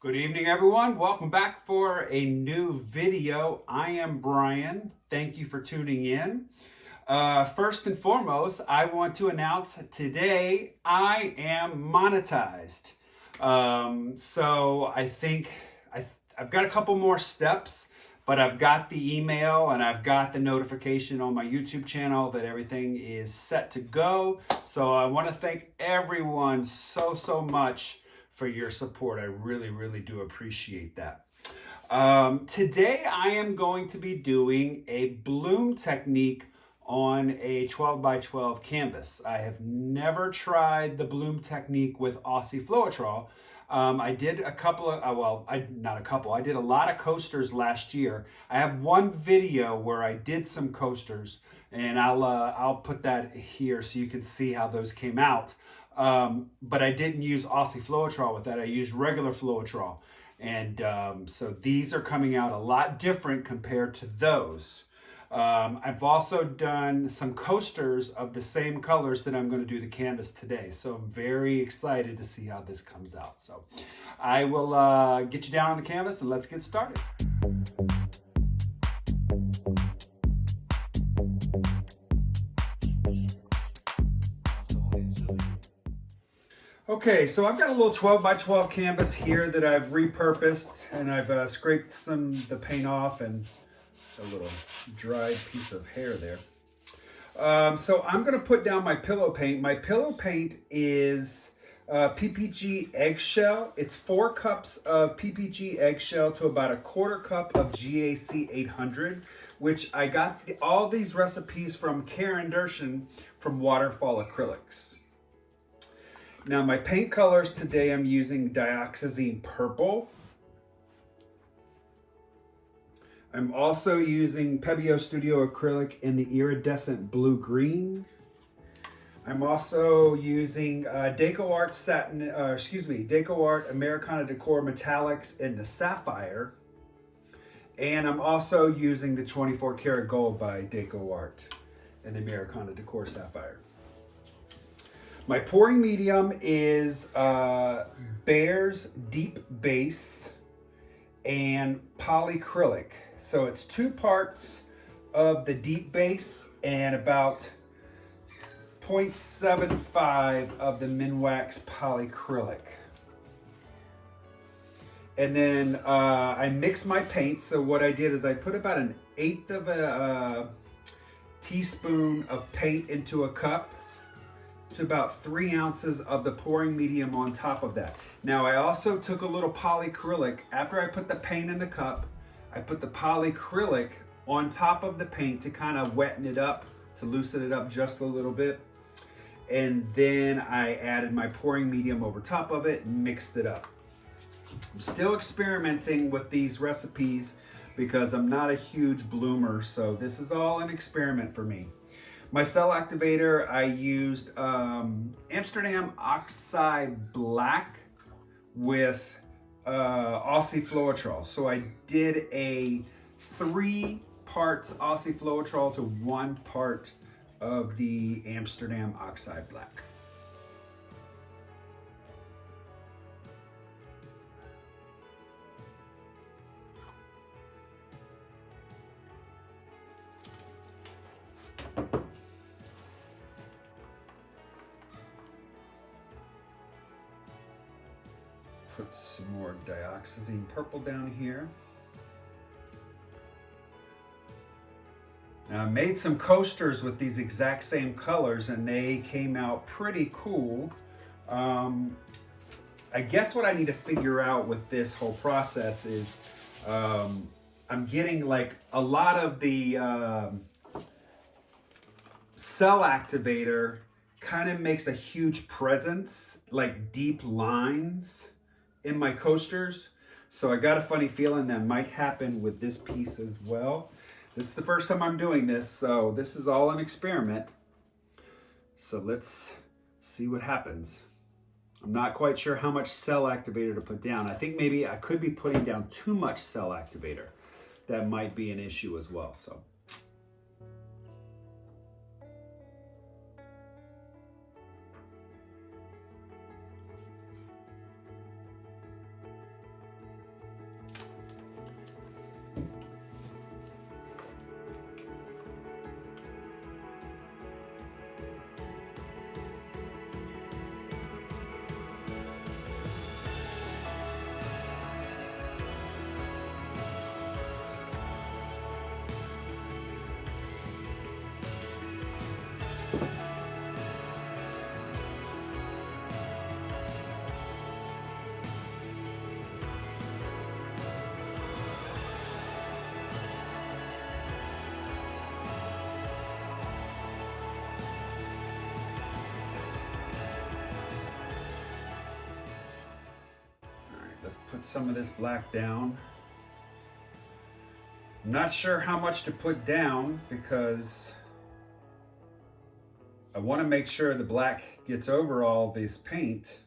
Good evening, everyone. Welcome back for a new video. I am Brian. Thank you for tuning in. First and foremost, I want to announce today I am monetized. So I think I've got a couple more steps, but I've got the email and I've got the notification on my YouTube channel that everything is set to go. So I want to thank everyone so much for your support. I really do appreciate that. Today I am going to be doing a bloom technique on a 12 by 12 canvas. I have never tried the bloom technique with Aussie Floetrol. I did a couple of, I did a lot of coasters last year. I have one video where I did some coasters, and I'll put that here so you can see how those came out. But I didn't use Aussie Floetrol with that. I used regular Floetrol. And so these are coming out a lot different compared to those. I've also done some coasters of the same colors that I'm going to do the canvas today. So I'm very excited to see how this comes out. So I will get you down on the canvas and let's get started. Okay, so I've got a little 12 by 12 canvas here that I've repurposed, and I've scraped the paint off and a little dried piece of hair there. So I'm going to put down my pillow paint. My pillow paint is PPG eggshell. It's 4 cups of PPG eggshell to about a 1/4 cup of GAC 800, which I got all these recipes from Karen Dershin from Waterfall Acrylics. Now my paint colors today, I'm using Dioxazine purple. I'm also using Pebeo Studio Acrylic in the Iridescent blue-green. I'm also using DecoArt DecoArt Americana Decor Metallics in the Sapphire. And I'm also using the 24 karat gold by DecoArt in the Americana Decor Sapphire. My pouring medium is Bear's Deep Base and Polyacrylic. So it's 2 parts of the deep base and about 0.75 of the Minwax Polyacrylic. And then I mix my paint. So what I did is I put about 1/8 of a teaspoon of paint into a cup. To about 3 ounces of the pouring medium on top of that. Now I also took a little polyacrylic. After I put the paint in the cup, I put the polyacrylic on top of the paint to kind of wetten it up, to loosen it up just a little bit. And then I added my pouring medium over top of it and mixed it up. I'm still experimenting with these recipes because I'm not a huge bloomer, so this is all an experiment for me. My cell activator, I used Amsterdam Oxide Black with Aussie Floetrol. So I did a 3 parts Aussie Floetrol to 1 part of the Amsterdam Oxide Black. Put some more Dioxazine purple down here. Now I made some coasters with these exact same colors and they came out pretty cool. I guess what I need to figure out with this whole process is I'm getting like a lot of the cell activator kind of makes a huge presence, like deep lines in my coasters. So I got a funny feeling that might happen with this piece as well. This is the first time I'm doing this, so this is all an experiment. So let's see what happens. I'm not quite sure how much cell activator to put down. I think maybe I could be putting down too much cell activator. That might be an issue as well. So Put some of this black down. I'm not sure how much to put down because I want to make sure the black gets over all this paint.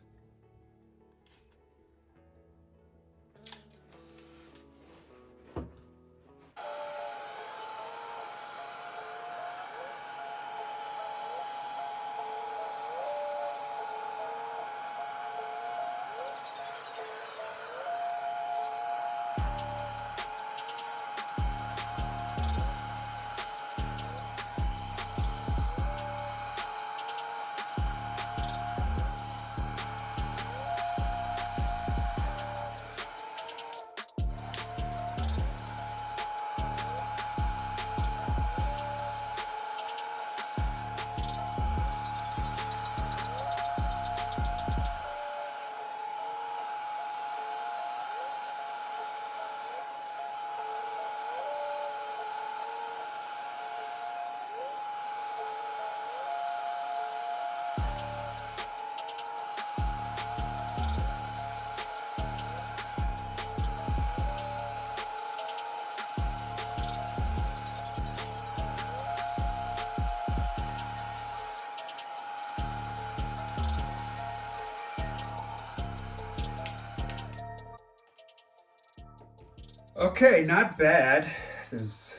Okay, not bad. There's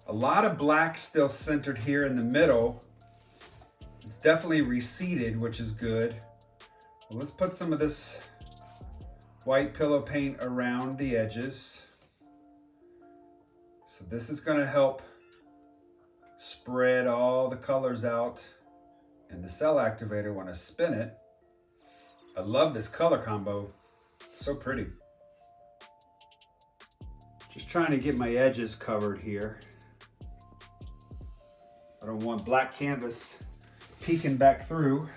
a lot of black still centered here in the middle. It's definitely receded, which is good. Well, let's put some of this white pillow paint around the edges. So this is going to help spread all the colors out in the cell activator when I spin it. I love this color combo. It's so pretty. Just trying to get my edges covered here. I don't want black canvas peeking back through.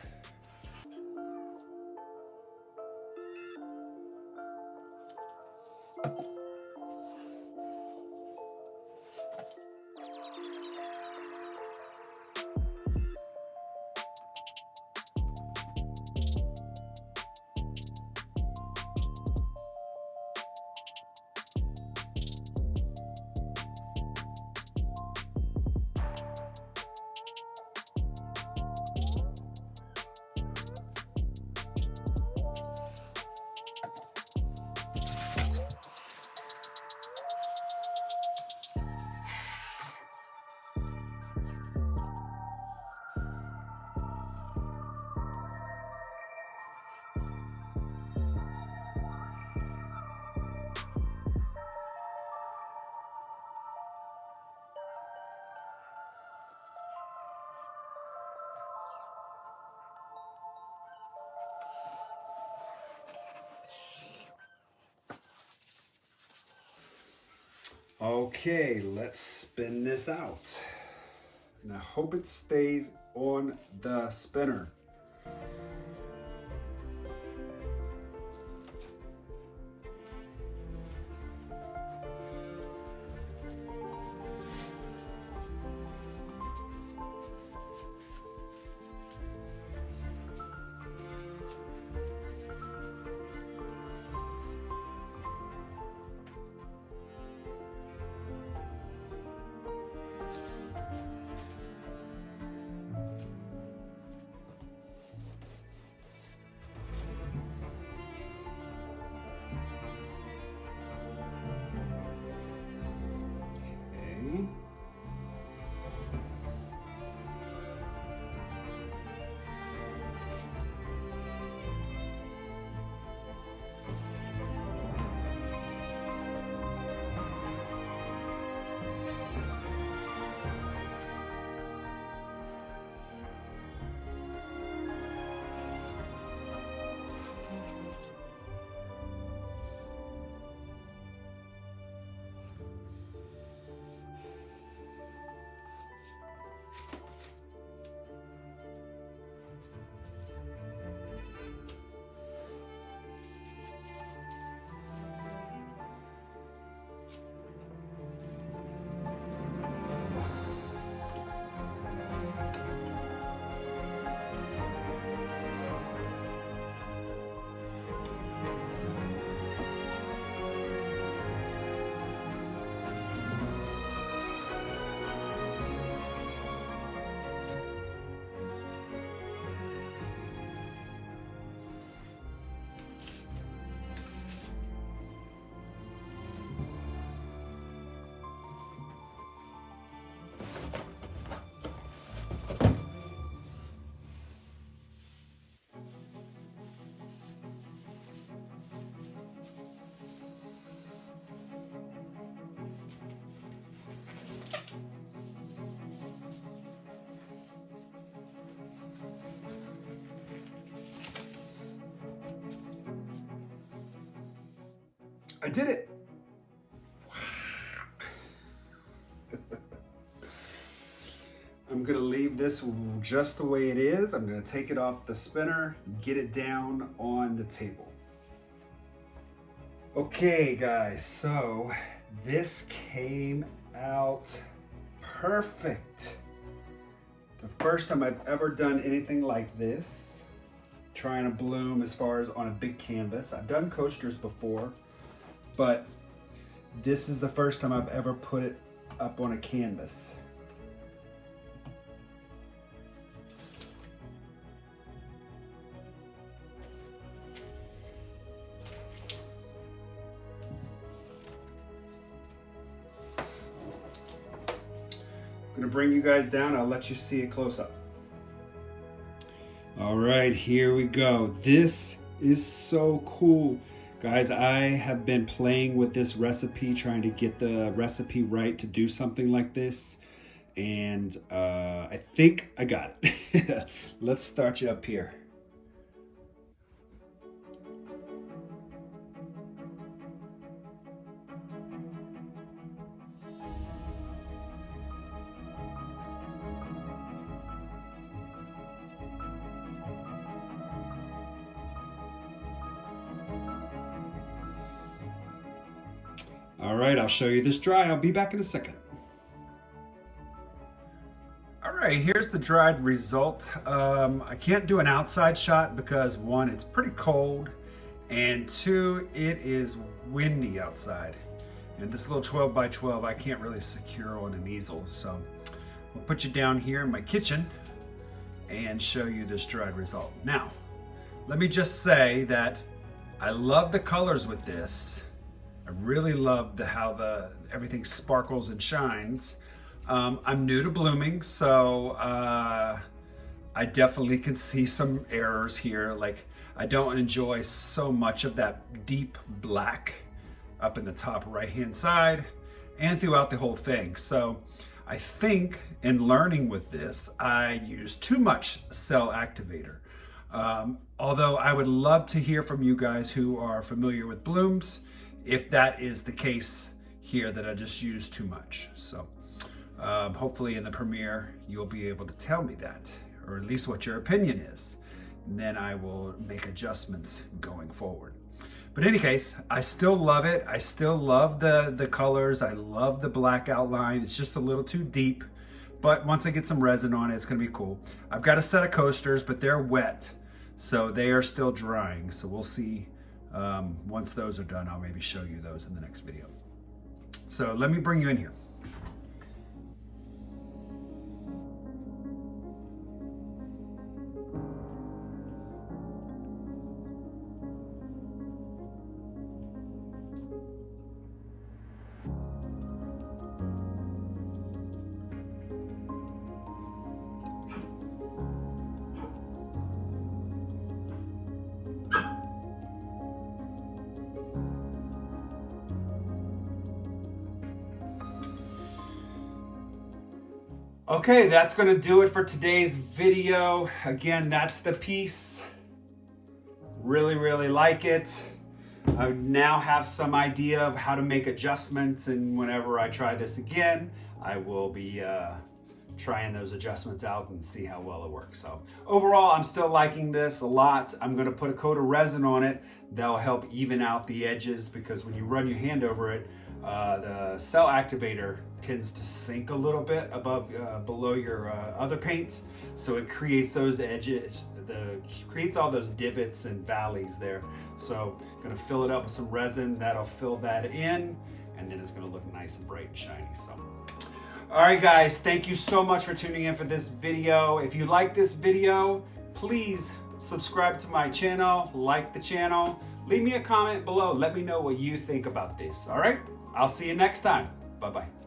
Okay, let's spin this out. And I hope it stays on the spinner. I did it. I'm gonna leave this just the way it is. I'm gonna take it off the spinner, get it down on the table. Okay guys, so this came out perfect. The first time I've ever done anything like this, trying to bloom as far as on a big canvas. I've done coasters before, but this is the first time I've ever put it up on a canvas. I'm gonna bring you guys down. I'll let you see it close up. All right, here we go. This is so cool. Guys, I have been playing with this recipe, trying to get the recipe right to do something like this. And I think I got it. Let's start you up here. All right, I'll show you this dry. I'll be back in a second. All right, here's the dried result. I can't do an outside shot because one, it's pretty cold, and two, it is windy outside. And this little 12 by 12, I can't really secure on an easel. So I'll put you down here in my kitchen and show you this dried result. Now, let me just say that I love the colors with this. I really love how everything sparkles and shines. I'm new to blooming, so I definitely can see some errors here. Like, I don't enjoy so much of that deep black up in the top right-hand side and throughout the whole thing. So I think in learning with this, I use too much cell activator. Although I would love to hear from you guys who are familiar with blooms, if that is the case here, that I just use too much. So hopefully in the premiere, you'll be able to tell me that, or at least what your opinion is. And then I will make adjustments going forward. But in any case, I still love it. I still love the colors. I love the black outline. It's just a little too deep. But once I get some resin on it, it's gonna be cool. I've got a set of coasters, but they're wet. So they are still drying. So we'll see. Once those are done, I'll maybe show you those in the next video. So let me bring you in here. Okay, that's gonna do it for today's video. Again, that's the piece. Really, really like it. I now have some idea of how to make adjustments, and whenever I try this again, I will be trying those adjustments out and see how well it works. So overall, I'm still liking this a lot. I'm gonna put a coat of resin on it. That'll help even out the edges, because when you run your hand over it, the cell activator tends to sink a little bit above, below your other paints. So it creates those edges, creates all those divots and valleys there. So gonna fill it up with some resin, that'll fill that in, and then it's gonna look nice and bright and shiny. So, all right guys, thank you so much for tuning in for this video. If you like this video, please subscribe to my channel, like the channel, leave me a comment below. Let me know what you think about this, all right? I'll see you next time. Bye-bye.